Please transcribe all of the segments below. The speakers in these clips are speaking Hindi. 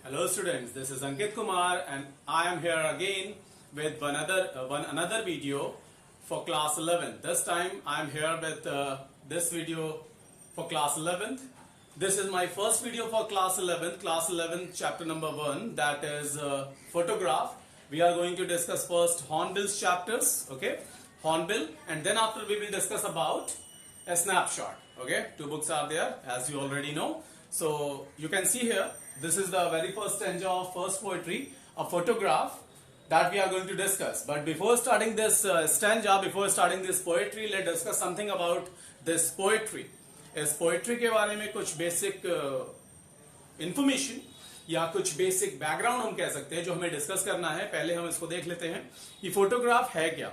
Hello students, this is Ankit Kumar and I am here again with another video for class 11. This time I am here with this video for class 11th. This is my first video for class 11th chapter number 1, that is photograph. We are going to discuss first Hornbill's chapters, okay? Hornbill, and then after we will discuss about a snapshot, okay? Two books are there as you already know. So you can see here, this is the very first stanza of first poetry, a photograph, that we are going to discuss. But before starting this stanza, before starting this poetry, let's discuss something about this poetry. इस पोएट्री के बारे में कुछ बेसिक इंफॉर्मेशन या कुछ बेसिक बैकग्राउंड हम कह सकते हैं जो हमें डिस्कस करना है. पहले हम इसको देख लेते हैं. ये फोटोग्राफ है क्या?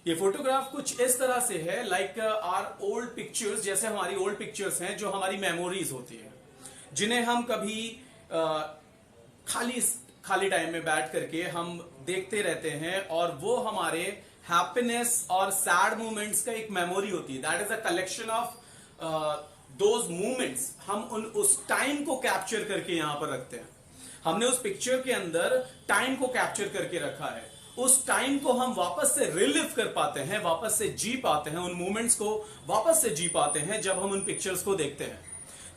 ये फोटोग्राफ कुछ इस तरह से है लाइक आर ओल्ड पिक्चर्स, जैसे हमारी ओल्ड पिक्चर्स हैं जो हमारी मेमोरीज होती है, जिन्हें हम कभी खाली टाइम में बैठ करके हम देखते रहते हैं और वो हमारे हैप्पीनेस और सैड मोमेंट्स का एक मेमोरी होती है. That is a collection of those moments. हम उस टाइम को कैप्चर करके यहां पर रखते हैं. हमने उस पिक्चर के अंदर टाइम को कैप्चर करके रखा है. उस टाइम को हम वापस से रिलिव कर पाते हैं, वापस से जी पाते हैं, उन मोमेंट्स को वापस से जी पाते हैं जब हम उन पिक्चर्स को देखते हैं.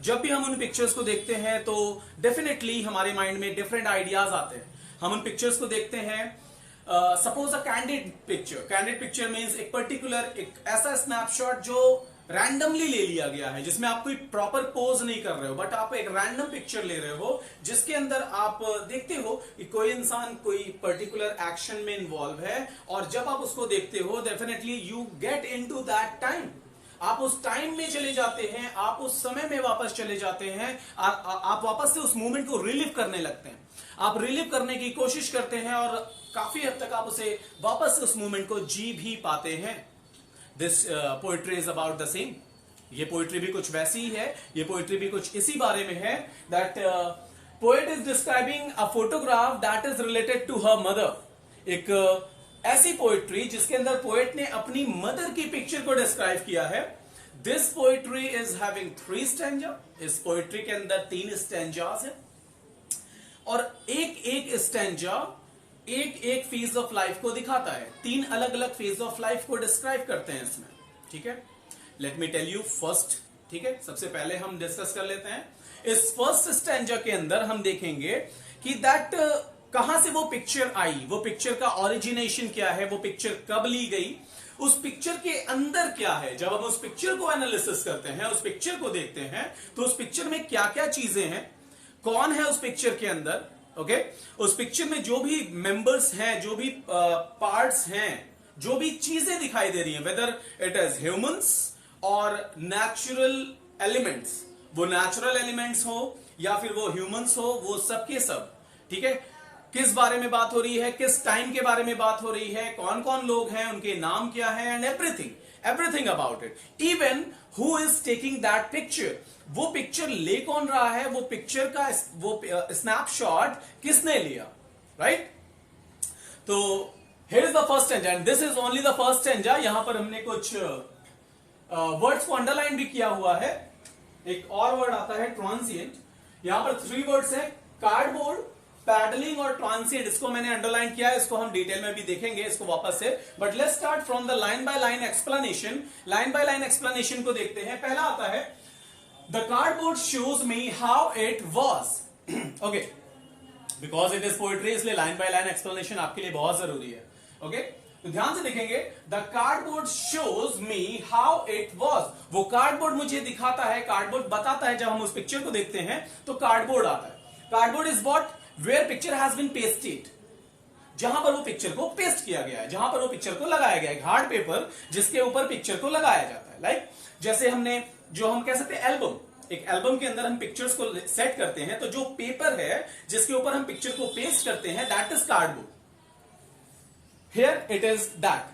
जब भी हम उन पिक्चर्स को देखते हैं तो डेफिनेटली हमारे माइंड में डिफरेंट आइडियाज आते हैं. हम उन पिक्चर्स को देखते हैं. सपोज अ कैंडिड पिक्चर मीन्स एक पर्टिकुलर एक ऐसा स्नैपशॉट जो रैंडमली ले लिया गया है, जिसमें आप कोई प्रॉपर पोज नहीं कर रहे हो, बट आप एक रैंडम पिक्चर ले रहे हो जिसके अंदर आप देखते हो कि कोई इंसान कोई पर्टिकुलर एक्शन में इन्वॉल्व है, और जब आप उसको देखते हो definitely you get into that time. आप उस टाइम में चले जाते हैं, आप उस समय में वापस चले जाते हैं, आप वापस से उस मोमेंट को रिलीव करने लगते हैं. आप रिलीव करने की कोशिश करते हैं और काफी हद तक आप उसे वापस से उस मोमेंट को जी भी पाते हैं. This poetry is about the same. ये पोएट्री भी कुछ वैसी ही है. ये पोएट्री भी कुछ इसी बारे में है. That poet is describing a photograph that is related to her mother. एक ऐसी पोएट्री जिसके अंदर पोएट ने अपनी मदर की पिक्चर को डिस्क्राइब किया है. This poetry is having 3 stanza. इस पोएट्री के अंदर 3 स्टैंजास है और एक स्टैंजा एक फेज ऑफ लाइफ को दिखाता है. 3 अलग अलग फेज ऑफ लाइफ को डिस्क्राइब करते हैं इसमें. ठीक है, let me tell you first. ठीक है, सबसे पहले हम डिस्कस कर लेते हैं. इस फर्स्ट स्टैंजा के अंदर हम देखेंगे कि दैट कहां से वो पिक्चर आई, वो पिक्चर का ओरिजिनेशन क्या है, वो पिक्चर कब ली गई, उस पिक्चर के अंदर क्या है. जब हम उस पिक्चर को एनालिसिस करते हैं, उस पिक्चर को देखते हैं, तो उस पिक्चर में क्या क्या चीजें हैं, कौन है उस पिक्चर के अंदर. ओके, उस पिक्चर में जो भी मेंबर्स हैं, जो भी पार्ट्स हैं, जो भी चीजें दिखाई दे रही हैं, वेदर इट इज ह्यूमंस और नेचुरल एलिमेंट्स, वो नेचुरल एलिमेंट्स हो या फिर वो ह्यूमंस हो, वो सब के सब. ठीक है, किस बारे में बात हो रही है, किस टाइम के बारे में बात हो रही है, कौन कौन लोग हैं, उनके नाम क्या है, and everything about it. Even who is taking that picture, वो पिक्चर ले कौन रहा है, वो पिक्चर का वो स्नैपशॉट किसने लिया. राइट, तो here is the first stanza and this is only the first stanza. यहां पर हमने कुछ वर्ड्स को अंडरलाइन भी किया हुआ है. एक और वर्ड आता है ट्रांसिएंट. यहां पर 3 वर्ड्स हैं, कार्डबोर्ड, पैडलिंग और ट्रांसिएंट. इसको मैंने अंडरलाइन किया है, इसको हम डिटेल में भी देखेंगे इसको वापस से. But let's start from the line by line explanation. Line by line explanation को देखते हैं. पहला आता है the cardboard shows me how it was. Okay, because it is poetry इसलिए लाइन बाय लाइन एक्सप्लेनेशन आपके लिए बहुत जरूरी है. ओके, तो ध्यान से देखेंगे. The cardboard shows me how it was. वो कार्डबोर्ड मुझे दिखाता है, कार्डबोर्ड बताता है. जब हम उस पिक्चर को देखते हैं तो कार्डबोर्ड आता है. Cardboard is what, where picture has been pasted. जहां पर वो पिक्चर को पेस्ट किया गया है, जहां पर वो पिक्चर को लगाया गया है. हार्ड पेपर जिसके ऊपर पिक्चर को लगाया जाता है. लाइक जैसे हमने जो हम कह सकते हैं एल्बम, एक एल्बम के अंदर हम पिक्चर्स को सेट करते हैं, तो जो पेपर है जिसके ऊपर हम पिक्चर को पेस्ट करते हैं, that is cardboard. Here it is that.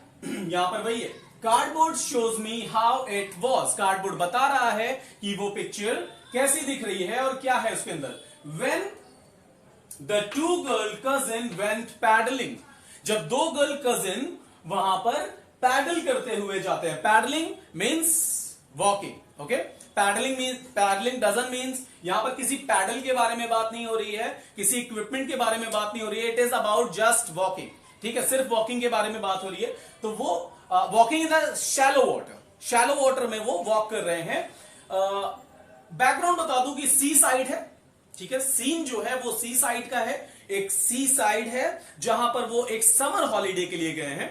यहां पर वही है, cardboard shows me how it was. Cardboard बता रहा है कि वो पिक्चर कैसी दिख रही है और क्या है उसके अंदर. When The 2 girl cousin went paddling. जब 2 गर्ल कजिन वहां पर पैडल करते हुए जाते हैं. Paddling means walking. Okay, paddling doesn't means, यहां पर किसी पैडल के बारे में बात नहीं हो रही है, किसी इक्विपमेंट के बारे में बात नहीं हो रही है, it is about just walking, ठीक है, सिर्फ वॉकिंग के बारे में बात हो रही है। तो वो walking in the shallow water, shallow water में वो वॉक कर रहे हैं। बैकग्राउंड बता दूं कि सी साइड है, ठीक है, सीन जो है वो सी साइड का है, एक सी साइड है जहां पर वो एक समर हॉलीडे के लिए गए हैं,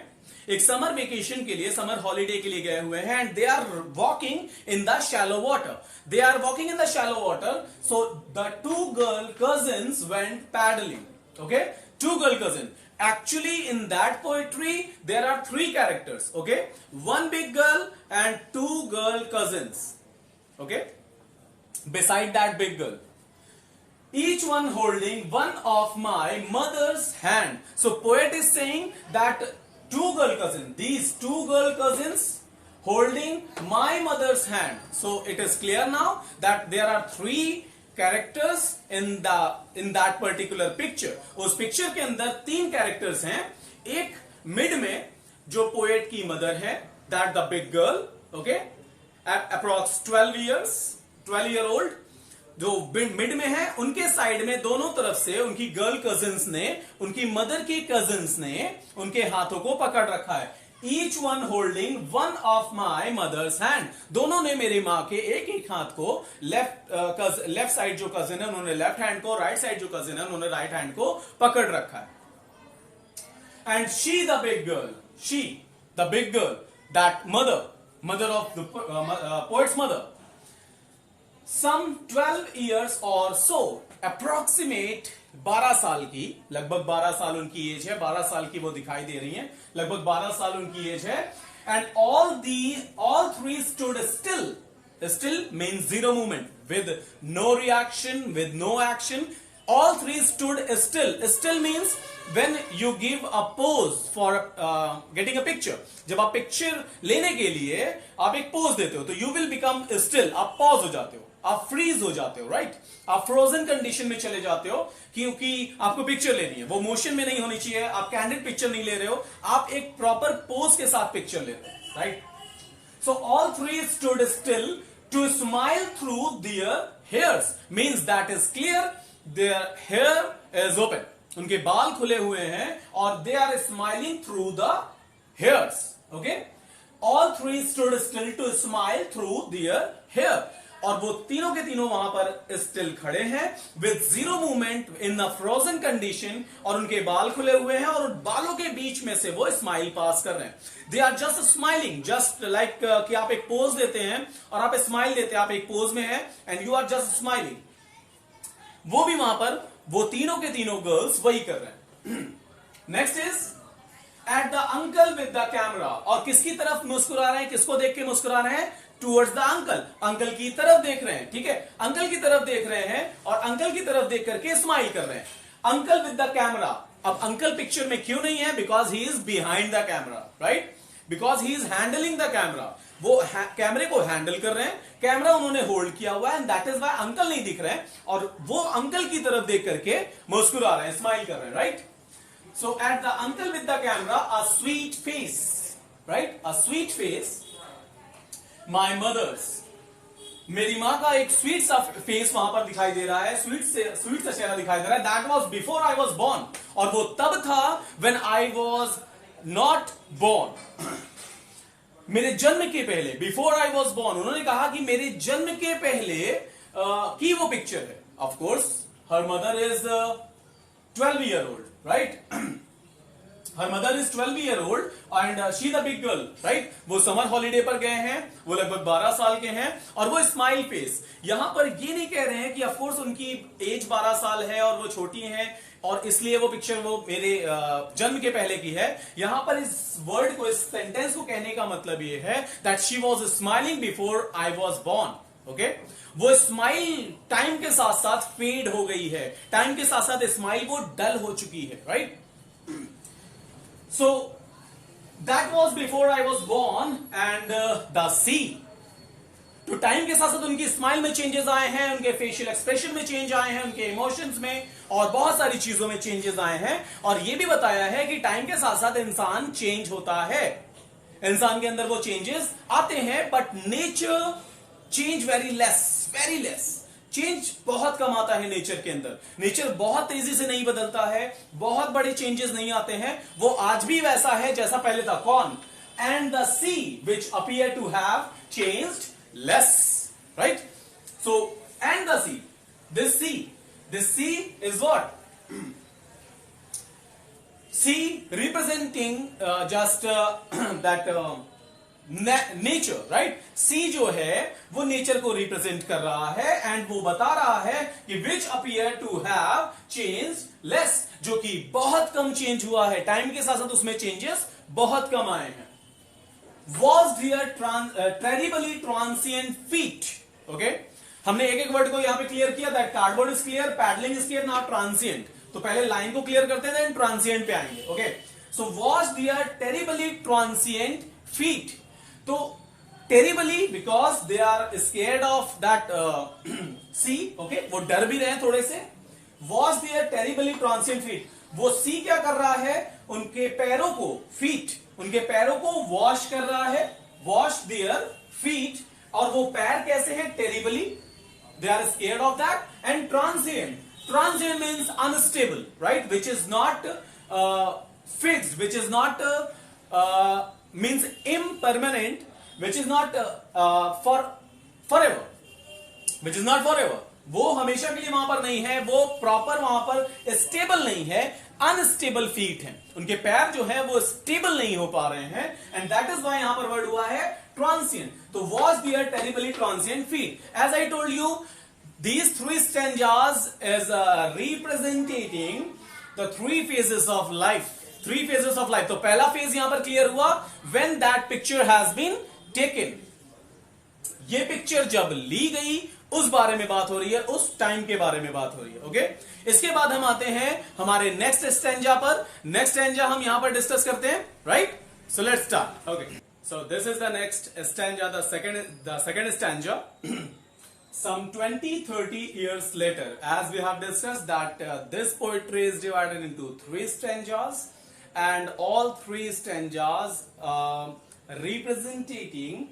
एक समर वेकेशन के लिए, समर हॉलीडे के लिए गए हुए हैं, and they are walking in the shallow water, they are walking in the shallow water. So the two girl cousins went paddling, okay, two girl cousin. Actually, in that poetry, there are three characters, okay? One big girl and two girl cousins, okay? Beside that big girl. Each one holding one of my mother's hand. So, poet is saying that two girl cousins, these two girl cousins holding my mother's hand. So, it is clear now that there are three characters in that particular picture. उस पिक्चर के अंदर तीन कैरेक्टर्स हैं, एक मिड में जो पोएट की मदर है, that the big girl, okay, approx 12 year old, जो मिड में है, उनके साइड में दोनों तरफ से उनकी गर्ल कजिन्स ने, उनकी मदर की कजिन्स ने उनके हाथों को पकड़ रखा है। Each one holding one of my mother's hand, दोनों ने मेरी मां के एक एक हाथ को, लेफ्ट साइड जो कजिन है उन्होंने लेफ्ट हैंड को, राइट साइड जो कजिन है उन्होंने राइट हैंड को पकड़ रखा है। And she the big girl, that mother of the poet's mother, some 12 years और सो, अप्रोक्सीमेट 12 साल की, लगभग 12 साल उनकी एज है, 12 साल की वो दिखाई दे रही हैं, लगभग 12 साल उनकी एज है। And all three stood still means zero movement, with no reaction, with no action, all three stood still means when you give a pose for getting a picture, जब आप पिक्चर लेने के लिए आप एक पोज देते हो तो you will become still, आप पॉज हो जाते हो, आप फ्रीज हो जाते हो, राइट, आप फ्रोजन कंडीशन में चले जाते हो, क्योंकि आपको पिक्चर लेनी है, वो मोशन में नहीं होनी चाहिए, आप कैंडिड पिक्चर नहीं ले रहे हो, आप एक प्रॉपर पोज के साथ पिक्चर ले रहे हो, right. So all three stood still to smile through their hairs, means that is clear, their hair is open, उनके बाल खुले हुए हैं और they are smiling through the hairs, okay. All three stood still to smile through their hair, और वो तीनों के तीनों वहां पर स्टिल खड़े हैं with zero movement in the frozen condition, और उनके बाल खुले हुए हैं और उन बालों के बीच में से वो स्माइल पास कर रहे हैं। They are just smiling, just like कि आप एक पोज देते हैं और आप स्माइल देते हैं, आप एक पोज में हैं and you are just smiling, वो भी वहां पर वो तीनों के तीनों गर्ल्स वही कर रहे हैं। Next is eight the uncle with the camera, और किसकी तरफ मुस्कुरा रहे हैं, किसको देख के मुस्कुरा रहे हैं, टूवर्ड्स द अंकल, अंकल की तरफ देख रहे हैं, ठीक है, अंकल की तरफ देख रहे हैं और अंकल की तरफ देख करके स्माइल कर रहे हैं। अंकल विद द कैमरा, अब अंकल पिक्चर में क्यों नहीं है, because he is behind the camera, right, because he is handling the camera, वो कैमरे को हैंडल कर रहे हैं, कैमरा उन्होंने होल्ड किया हुआ है, and that is why uncle नहीं दिख रहे हैं, और वो अंकल की तरफ देख करके मुस्कुरा रहे हैं, स्माइल कर रहे हैं, right. So at the uncle with the camera a sweet face, right, a sweet face, my mother's, मेरी मां का एक स्वीट सा फेस वहां पर दिखाई दे रहा है, स्वीट सा चेहरा दिखाई दे रहा है, that was before I was born, और वो तब था when I was not born, मेरे जन्म के पहले, बिफोर आई वॉज बॉर्न, उन्होंने कहा कि मेरे जन्म के पहले की वो पिक्चर है। Of course her mother is 12 year old, right, her mother is 12 year old and she the big girl, right, वो समर हॉलीडे पर गए हैं, वो लगभग 12 साल के हैं, और वो स्माइल फेस, यहां पर ये नहीं कह रहे हैं कि ऑफकोर्स उनकी एज 12 साल है और वो छोटी हैं और इसलिए वो पिक्चर वो मेरे जन्म के पहले की है। यहां पर इस वर्ड को, इस सेंटेंस को कहने का मतलब ये है that she was smiling before I was born, okay. वो स्माइल टाइम के साथ साथ फेड हो गई है, टाइम के साथ साथ स्माइल वो डल हो चुकी है, right. So that was before I was born and the sea, तो टाइम के साथ साथ उनकी स्माइल में चेंजेस आए हैं, उनके फेशियल एक्सप्रेशन में चेंज आए हैं, उनके इमोशंस में और बहुत सारी चीजों में चेंजेस आए हैं, और यह भी बताया है कि टाइम के साथ साथ इंसान चेंज होता है, इंसान के अंदर वो चेंजेस आते हैं, but nature change very less. Change बहुत कम आता है नेचर के अंदर। नेचर बहुत तेजी से नहीं बदलता है, बहुत बड़े चेंजेस नहीं आते हैं। वो आज भी वैसा है जैसा पहले था। कौन? And the sea which appear to have changed less, right? So and the sea, this sea is what? Sea representing just that nature, right? Sea जो है वो नेचर को रिप्रेजेंट कर रहा है एंड वो बता रहा है कि which appear to have change less, जो कि बहुत कम चेंज हुआ है। टाइम के साथ साथ उसमें चेंजेस बहुत कम आए हैं। Was dear terribly transient feet. Okay, हमने एक एक वर्ड को यहां पे क्लियर किया। That cardboard is clear, paddling is clear, now transient. तो पहले लाइन को क्लियर करते थे, ट्रांसिएंट पे आएंगे। Okay, so was dear terribly transient feet. तो terribly because they are scared of that sea. Okay, वो डर भी रहे थोड़े से। Was there terribly transient feet, वो सी क्या कर रहा है? उनके पैरों को, फीट, उनके पैरों को वॉश कर रहा है। वॉश देयर फीट, और वो पैर कैसे हैं? Terribly, they are scared of that. And transient means unstable, right? Which is not fixed, which is not means impermanent, which is not forever, which is not forever। वो हमेशा के लिए वहां पर नहीं है, वो प्रॉपर वहां पर स्टेबल नहीं है, अनस्टेबल फीट है। उनके पैर जो है वो स्टेबल नहीं हो पा रहे हैं एंड दैट इज वाई यहां पर वर्ड हुआ है ट्रांसिएंट। तो was there terribly transient feet. As I told you, these three stanzas is representing the three phases of life। Three phases of life. तो पहला फेज यहां पर क्लियर हुआ, when that picture has been taken. ये पिक्चर जब ली गई उस बारे में बात हो रही है, उस टाइम के बारे में बात हो रही है। ओके, इसके बाद हम आते हैं हमारे नेक्स्ट स्टैंजा पर। नेक्स्ट स्टैंजा हम यहां पर डिस्कस करते हैं, right? So let's start. Okay, so this is the next stanza, the second stanza. Some 20-30 years later, as we have discussed that this poetry is divided into three stanzas, and all three stanzas representing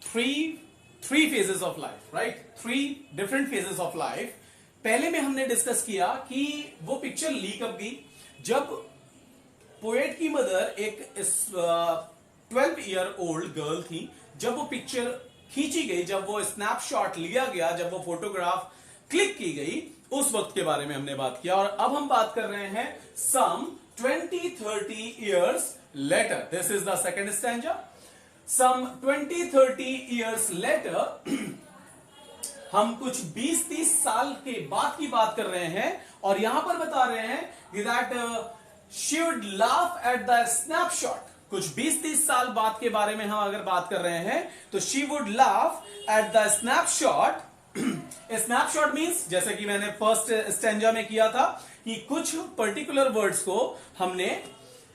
three phases of life, right? Three different phases of life। पहले में हमने डिस्कस किया कि वो पिक्चर ली कब गई, जब पोएट की मदर एक 12-year-old गर्ल थी। जब वो पिक्चर खींची गई, जब वो स्नैपशॉट लिया गया, जब वो फोटोग्राफ क्लिक की गई, उस वक्त के बारे में हमने बात किया। और अब हम बात कर रहे हैं सम 20-30 years later। This is the second stanza। Some 20-30 years later, हम कुछ 20-30 साल के बाद की बात कर रहे हैं और यहां पर बता रहे हैं that she would laugh at the snapshot। कुछ 20-30 साल बाद के बारे में हम अगर बात कर रहे हैं तो she would laugh at the snapshot। Snapshot means, जैसे कि मैंने फर्स्ट स्टैंजा में किया था, कि कुछ पर्टिकुलर वर्ड्स को हमने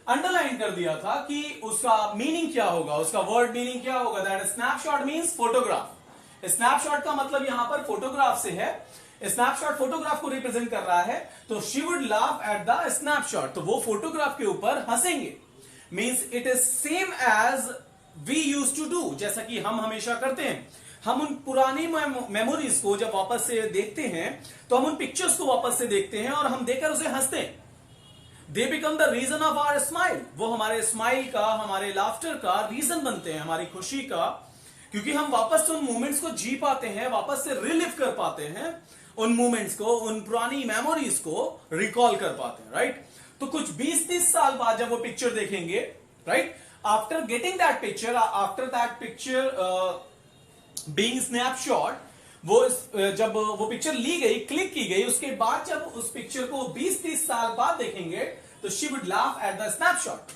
अंडरलाइन कर दिया था कि उसका मीनिंग क्या होगा, उसका वर्ड मीनिंग क्या होगा। That snapshot means photograph. Snapshot का मतलब यहां पर फोटोग्राफ से है। स्नैपशॉट फोटोग्राफ को रिप्रेजेंट कर रहा है। तो she would laugh at the snapshot, तो वो फोटोग्राफ के ऊपर हंसेंगे। Means it is same as we use to do, जैसा कि हम हमेशा करते हैं। हम उन पुरानी मेमोरीज को जब वापस से देखते हैं तो हम उन पिक्चर्स को वापस से देखते हैं और हम देखकर उसे हंसते हैं। They become the reason of our smile. वो हमारे स्माइल का, हमारे लाफ्टर का रीजन बनते हैं, हमारी खुशी का, क्योंकि हम वापस से उन मोमेंट्स को जी पाते हैं, वापस से रिलिव कर पाते हैं उन मोमेंट्स को, उन पुरानी मेमोरीज को रिकॉल कर पाते हैं, राइट? तो कुछ 20-30 साल बाद जब वो पिक्चर देखेंगे, right, after getting that picture, after that picture being snapshot, वो जब वो पिक्चर ली गई, क्लिक की गई, उसके बाद जब उस पिक्चर को 20-30 साल बाद देखेंगे तो she would laugh at the snapshot.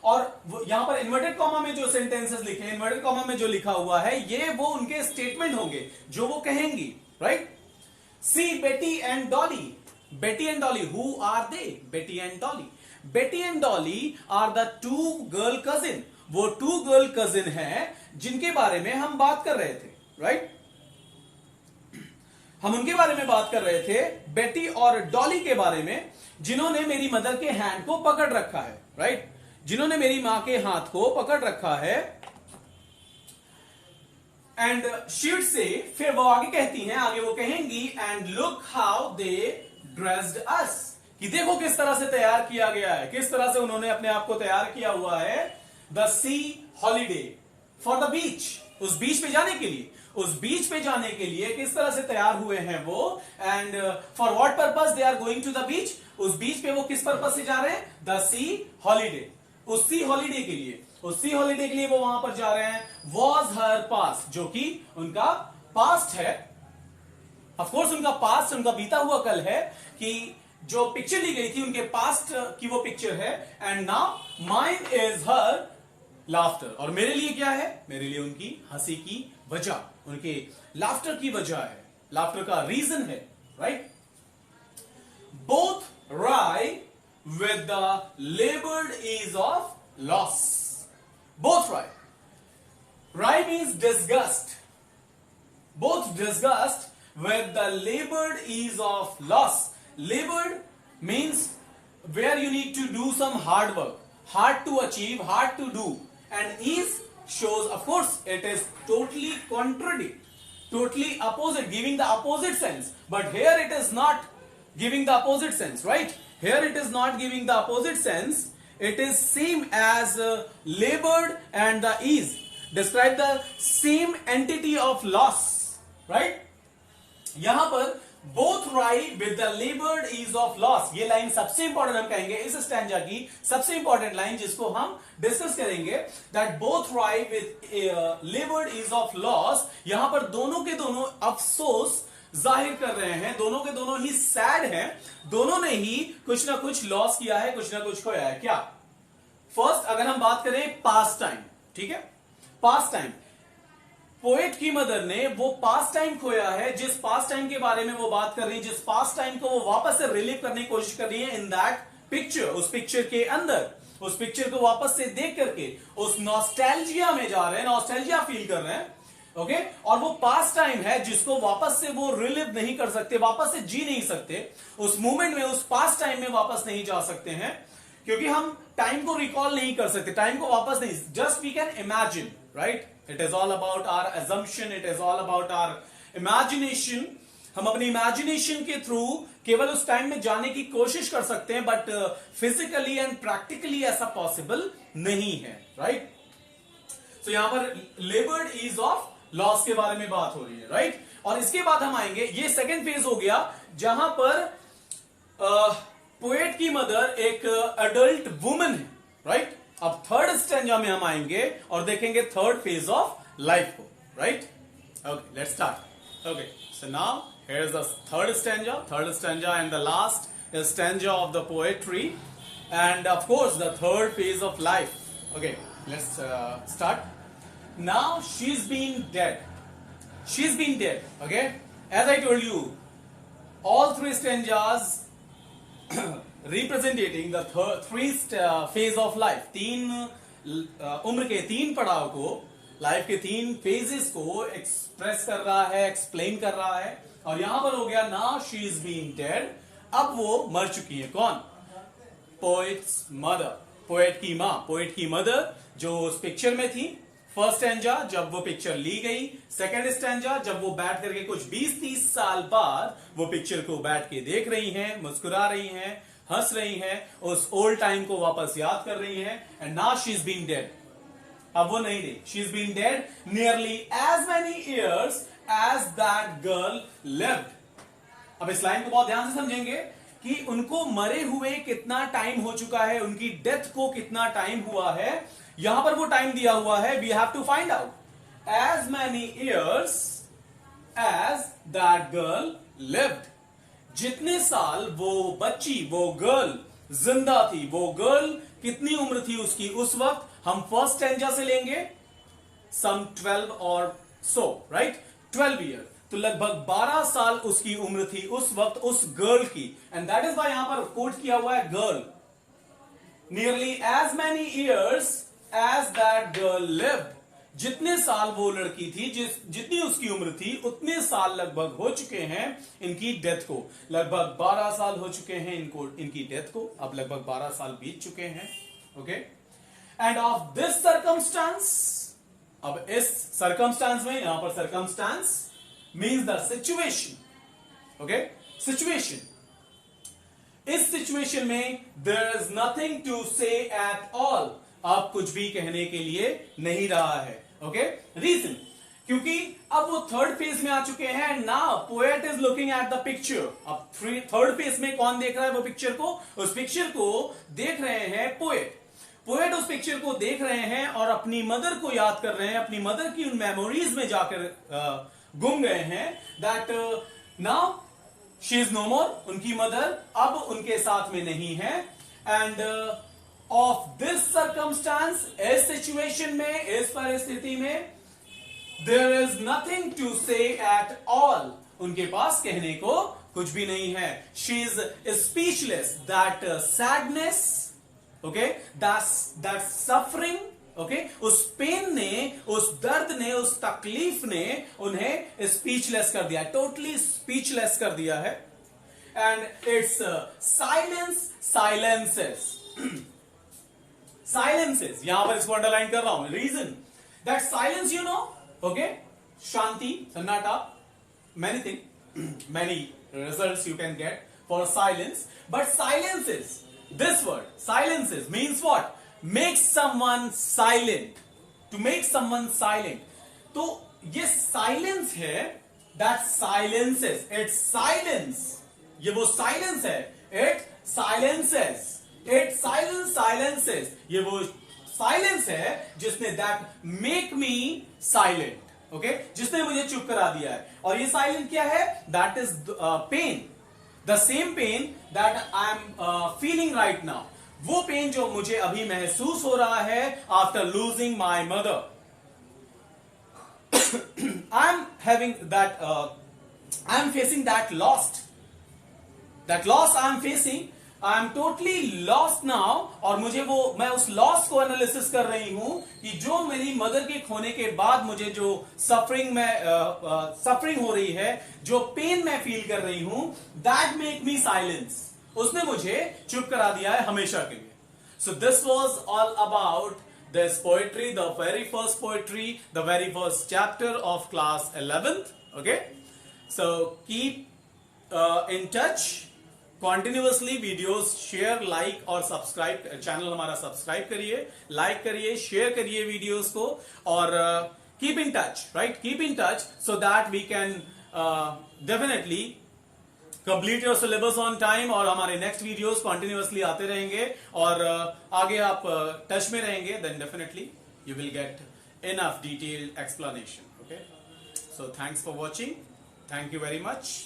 और यहां पर इन्वर्टेड कॉमा में जो सेंटेंसेस लिखे हैं, इन्वर्टेड कॉमा में जो लिखा हुआ है, ये वो उनके स्टेटमेंट होंगे जो वो कहेंगी, राइट? सी बेटी and Dolly. Betty and Dolly, who are they? Betty and Dolly. Betty and Dolly are the two girl cousin. वो टू गर्ल कजिन हैं जिनके बारे में हम बात कर रहे थे, राइट? हम उनके बारे में बात कर रहे थे, बेटी और डॉली के बारे में, जिन्होंने मेरी मदर के हैंड को पकड़ रखा है, राइट? जिन्होंने मेरी मां के हाथ को पकड़ रखा है। एंड शी वुड से, फिर वो आगे कहती हैं, आगे वो कहेंगी, and look how they dressed us, कि देखो किस तरह से तैयार किया गया है, किस तरह से उन्होंने अपने आप को तैयार किया हुआ है, the C holiday for the beach, उस बीच पे जाने के लिए, उस बीच पे जाने के लिए किस तरह से तैयार हुए हैं वो, and for what purpose they are going to the beach, उस बीच पे वो किस पर्पस से जा रहे हैं, द सी हॉलीडे, उस सी हॉलीडे के लिए, उस सी हॉलीडे के लिए वो वहां पर जा रहे हैं, वॉज हर पास्ट, जो कि उनका पास्ट है, ऑफ कोर्स उनका पास्ट, उनका बीता हुआ कल है, कि जो पिक्चर ली गई थी उनके पास्ट की वो पिक्चर है, and now mine is her laughter, और मेरे लिए क्या है, मेरे लिए उनकी हंसी की वजह, उनके लाफ्टर की वजह है, लाफ्टर का रीजन है, right. Both right with the labored ease of loss. Both right. Right means disgust. Both disgust with the labored ease of loss. Labored means where you need to do some hard work, hard to achieve, hard to do. And ease shows, of course, it is totally contrary, totally opposite, giving the opposite sense. But here it is not giving the opposite sense, right? Here it is not giving the opposite sense. It is same as labored and the ease. Describe the same entity of loss, right? यहां पर both ride with the labored ease of loss. ये लाइन सबसे इंपॉर्टेंट हम कहेंगे इस स्टैंजा की सबसे इंपॉर्टेंट लाइन, जिसको हम डिस्कस करेंगे, that both ride with labored ease of loss. यहां पर दोनों के दोनों अफसोस जाहिर कर रहे हैं, दोनों के दोनों ही सैड हैं, दोनों ने ही कुछ ना कुछ लॉस किया है, कुछ ना कुछ खोया है। क्या? फर्स्ट अगर हम बात करें पास्ट टाइम, ठीक है, पास्ट टाइम, पोएट की मदर ने वो पास्ट टाइम खोया है, जिस पास्ट टाइम के बारे में वो बात कर रही है, जिस पास्ट टाइम को वो वापस से रिलीव करने की कोशिश कर रही है, इन दैट पिक्चर, उस पिक्चर के अंदर, उस पिक्चर को वापस से देख करके उस नॉस्टैल्जिया में जा रहे हैं, नॉस्टैल्जिया फील कर रहे हैं, ओके और वो पास्ट टाइम है जिसको वापस से वो रिलीव नहीं कर सकते, वापस से जी नहीं सकते, उस मोमेंट में, उस पास्ट टाइम में वापस नहीं जा सकते हैं, क्योंकि हम टाइम को रिकॉल नहीं कर सकते, टाइम को वापस नहीं, just we can imagine, right. It is all about our assumption, it is all about our imagination. हम अपनी इमेजिनेशन के थ्रू केवल उस टाइम में जाने की कोशिश कर सकते हैं, बट फिजिकली एंड प्रैक्टिकली ऐसा पॉसिबल नहीं है, राइट। तो यहां पर लेबर्ड ईज ऑफ लॉस के बारे में बात हो रही है, राइट। और इसके बाद हम आएंगे, ये सेकेंड फेज हो गया जहां पर पोएट की मदर एक अडल्ट वुमन है, राइट। अब थर्ड स्टैंजा में हम आएंगे और देखेंगे थर्ड फेज ऑफ लाइफ को, right. Okay, let's start. Okay, so now here is the third stanza and the last stanza of the poetry, end of course the third phase of life. Okay, let's start. Now she's been dead. She's been dead. Okay, as I told you, all three stanzas representing the three phase of life. तीन उम्र के तीन पड़ाव को, लाइफ के तीन फेजेस को एक्सप्रेस कर रहा है, एक्सप्लेन कर रहा है। और यहां पर हो गया now she's been dead. अब वो मर चुकी है। कौन? पोएट्स मदर, पोएट की मां, पोएट की मदर जो उस पिक्चर में थी। फर्स्ट स्टैंजा जब वो पिक्चर ली गई, सेकंड स्टैंजा जब वो बैठ करके कुछ 20-30 साल बाद वो पिक्चर को बैठ के देख रही हैं, मुस्कुरा रही हैं, हंस रही हैं, उस ओल्ड टाइम को वापस याद कर रही हैं। And now she is been dead, अब वो नहीं रही, she is been dead nearly as many years as that girl lived. अब इस लाइन को बहुत ध्यान से समझेंगे कि उनको मरे हुए कितना टाइम हो चुका है, उनकी डेथ को कितना टाइम हुआ है। यहां पर वो टाइम दिया हुआ है, we have to find out as many years as that girl lived. जितने साल वो बच्ची, वो गर्ल जिंदा थी, वो गर्ल कितनी उम्र थी उसकी उस वक्त, हम फर्स्ट स्टैंजा से लेंगे, सम 12 और सो, राइट, 12 ईयर, तो लगभग 12 साल उसकी उम्र थी उस वक्त उस गर्ल की। एंड दैट इज वाई यहां पर कोट किया हुआ है girl, nearly as many years as that girl lived. जितने साल वो लड़की थी, जितनी उसकी उम्र थी, उतने साल लगभग हो चुके हैं इनकी डेथ को। लगभग 12 साल हो चुके हैं इनकी डेथ को, अब लगभग 12 साल बीत चुके हैं। Okay, and of this circumstance अब इस सर्कमस्टांस में, यहां पर circumstance means the situation, okay, situation. इस सिचुएशन में there is nothing to say at all, अब कुछ भी कहने के लिए नहीं रहा है, ओके। रीजन, क्योंकि अब वो थर्ड फेज में आ चुके हैं। Now poet is looking at the picture. अब थर्ड फेज में कौन देख रहा है वो पिक्चर को? उस पिक्चर को देख रहे हैं पोएट। पोएट उस पिक्चर को देख रहे हैं और अपनी मदर को याद कर रहे हैं, अपनी मदर की उन मेमोरीज में जाकर गुम गए हैं। That now she is no more, उनकी मदर अब उनके साथ में नहीं है। एंड ऑफ दिस सर्कमस्टांस, इस सिचुएशन में, इस परिस्थिति में, there is nothing to say at all, उनके पास कहने को कुछ भी नहीं है। She is speechless. That sadness, okay, that suffering, okay, उस पेन ने, उस दर्द ने, उस तकलीफ ने उन्हें स्पीचलेस कर दिया, टोटली स्पीचलेस कर दिया है। And its silence, silences, silences, यहां पर इसको अंडरलाइन कर रहा हूं। Reason that silence, you know, okay, शांति, सन्नाटा, many thing, many results you can get for silence, but silences, this word silences means what? Makes someone silent, to make someone silent. तो ये silence है, that silences, it silence, ये वो silence है, it silences, it silences, ये वो silence है जिसने that make me silent, okay, जिसने मुझे चुप करा दिया है। और ये silent क्या है? That is pain, the same pain that I am feeling right now, वो पेन जो मुझे अभी महसूस हो रहा है after losing my mother. I am having that, I am facing that loss I am facing, I am totally lost now. और मुझे वो, मैं उस लॉस को एनालिसिस कर रही हूं कि जो मेरी मदर के खोने के बाद मुझे जो सफरिंग में सफरिंग हो रही है, जो पेन मैं फील कर रही हूं, दैट मेक मी साइलेंस, उसने मुझे चुप करा दिया है हमेशा के लिए। So this was all about this poetry, the very first poetry, the very first chapter of class 11th, okay. So keep in touch continuously, videos share, like और सब्सक्राइब, चैनल हमारा सब्सक्राइब करिए, लाइक करिए, शेयर करिए वीडियोस को, और keep in touch, right, keep in touch, so that we can definitely complete your syllabus on time. और हमारे नेक्स्ट वीडियोस कॉन्टिन्यूअसली आते रहेंगे, और आगे आप टच में रहेंगे, then definitely you will get enough detailed explanation, okay. So thanks for watching, thank you very much.